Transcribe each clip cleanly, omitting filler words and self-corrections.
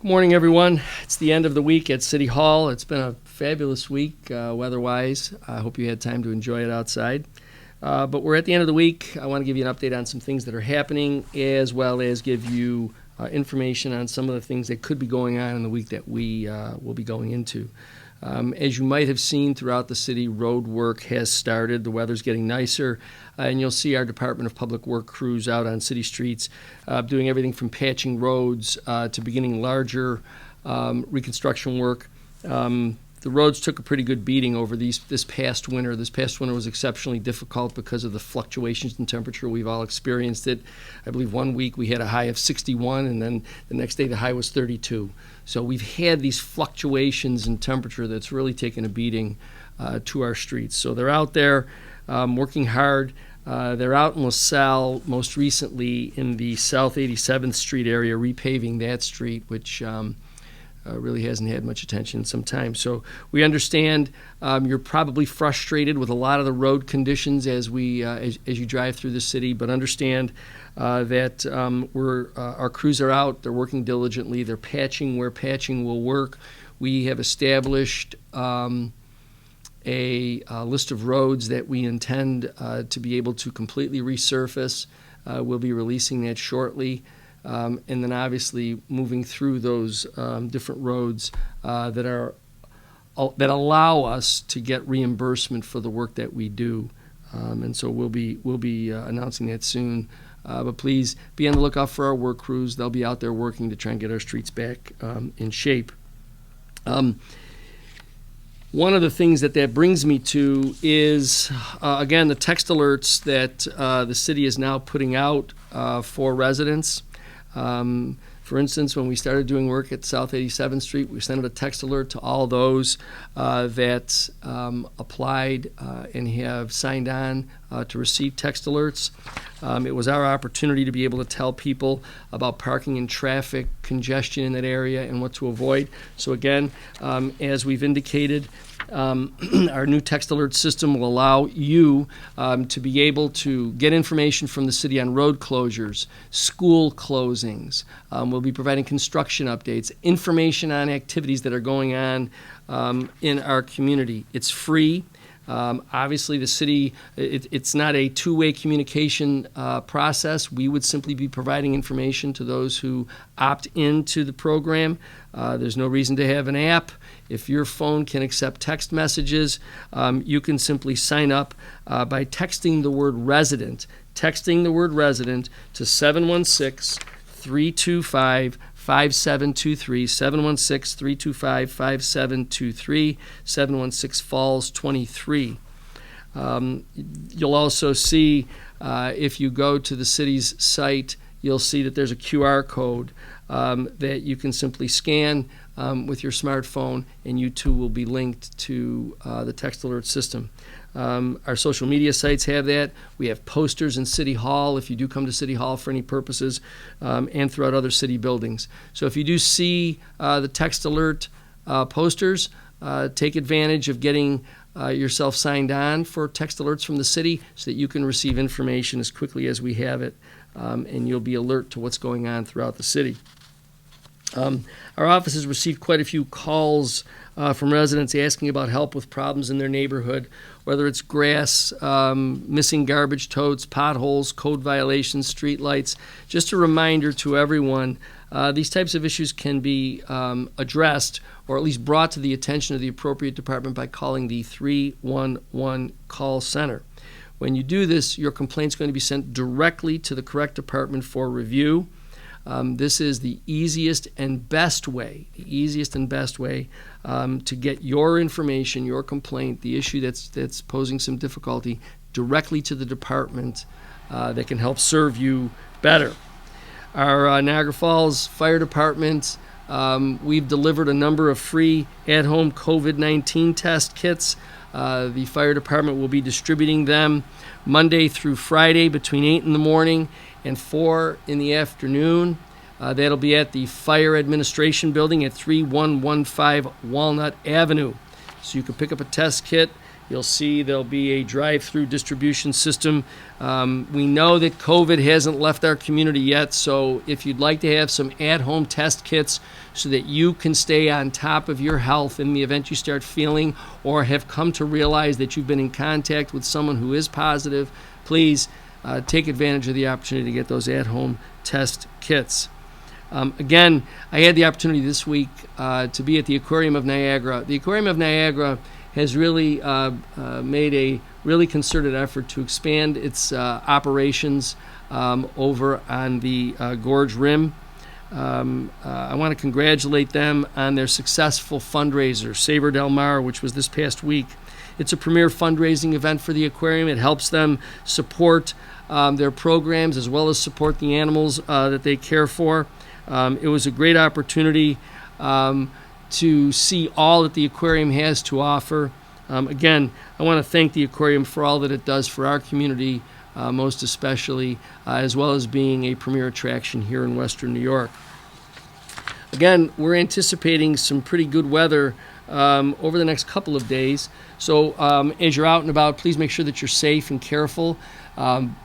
Good morning, everyone. It's the end of the week at City Hall. It's been a fabulous week weather-wise. I hope you had time to enjoy it outside. But we're at the end of the week. I want to give you an update on some things that are happening, as well as give you information on some of the things that could be going on in the week that we will be going into. As you might have seen throughout the city, road work has started. The weather's getting nicer, and you'll see our Department of Public Work crews out on city streets doing everything from patching roads to beginning larger reconstruction work. The roads took a pretty good beating over this past winter. This past winter was exceptionally difficult because of the fluctuations in temperature. We've all experienced it. I believe one week we had a high of 61, and then the next day the high was 32. So we've had these fluctuations in temperature that's really taken a beating to our streets. So they're out there working hard. They're out in LaSalle most recently in the South 87th Street area, repaving that street, which really hasn't had much attention in some time. So we understand you're probably frustrated with a lot of the road conditions as you drive through the city, but understand that our crews are out. They're working diligently. They're patching where patching will work. We have established a list of roads that we intend to be able to completely resurface. We'll be releasing that shortly. And then obviously moving through those different roads that allow us to get reimbursement for the work that we do. And so we'll be announcing that soon. But please be on the lookout for our work crews. They'll be out there working to try and get our streets back in shape. One of the things that brings me to is, again, the text alerts that the city is now putting out for residents. For instance, when we started doing work at South 87th Street, we sent out a text alert to all those that applied and have signed on to receive text alerts. It was our opportunity to be able to tell people about parking and traffic congestion in that area and what to avoid. So again, as we've indicated, our new text alert system will allow you to be able to get information from the city on road closures, school closings. We'll be providing construction updates, information on activities that are going on in our community. It's free. Obviously, the city, it's not a two-way communication process. We would simply be providing information to those who opt into the program. There's no reason to have an app. If your phone can accept text messages, you can simply sign up by texting the word resident to 716-325-5723, 716-325-5723, 716 Falls 23. You'll also see, if you go to the city's site, you'll see that there's a QR code that you can simply scan with your smartphone, and you too will be linked to the text alert system. Our social media sites have that. We have posters in City Hall if you do come to City Hall for any purposes, and throughout other city buildings. So if you do see the text alert posters, take advantage of getting yourself signed on for text alerts from the city so that you can receive information as quickly as we have it, and you'll be alert to what's going on throughout the city. Our office has received quite a few calls from residents asking about help with problems in their neighborhood, whether it's grass, missing garbage totes, potholes, code violations, street lights. Just a reminder to everyone, these types of issues can be addressed or at least brought to the attention of the appropriate department by calling the 311 call center. When you do this, your complaint's going to be sent directly to the correct department for review. This is the easiest and best way to get your information, your complaint, the issue that's posing some difficulty, directly to the department that can help serve you better. Our Niagara Falls Fire Department, we've delivered a number of free at-home COVID-19 test kits. The fire department will be distributing them Monday through Friday between 8 in the morning and 4 in the afternoon. That'll be at the Fire Administration Building at 3115 Walnut Avenue. So you can pick up a test kit, You'll see there'll be a drive-through distribution system. We know that COVID hasn't left our community yet, so if you'd like to have some at-home test kits so that you can stay on top of your health in the event you start feeling or have come to realize that you've been in contact with someone who is positive, please take advantage of the opportunity to get those at-home test kits. Again, I had the opportunity this week to be at the Aquarium of Niagara. The Aquarium of Niagara has really made a really concerted effort to expand its operations over on the Gorge Rim. I want to congratulate them on their successful fundraiser, Sabre Del Mar, which was this past week. It's a premier fundraising event for the aquarium. It helps them support their programs as well as support the animals that they care for. It was a great opportunity to see all that the aquarium has to offer. Again, I want to thank the aquarium for all that it does for our community, most especially, as well as being a premier attraction here in Western New York. Again, we're anticipating some pretty good weather over the next couple of days. So as you're out and about, please make sure that you're safe and careful.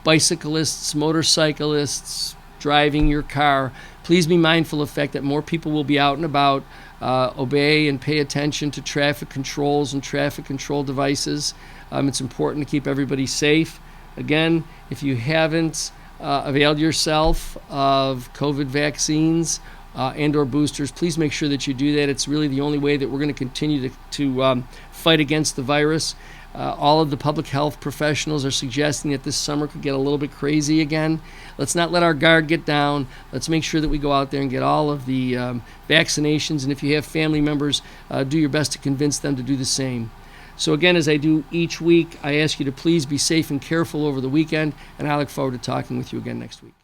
Bicyclists, motorcyclists, driving your car, please be mindful of the fact that more people will be out and about. Obey and pay attention to traffic controls and traffic control devices. It's important to keep everybody safe. Again, if you haven't availed yourself of COVID vaccines and or boosters, please make sure that you do that. It's really the only way that we're going to continue to fight against the virus. All of the public health professionals are suggesting that this summer could get a little bit crazy again. Let's not let our guard get down. Let's make sure that we go out there and get all of the vaccinations. And if you have family members, do your best to convince them to do the same. So again, as I do each week, I ask you to please be safe and careful over the weekend, and I look forward to talking with you again next week.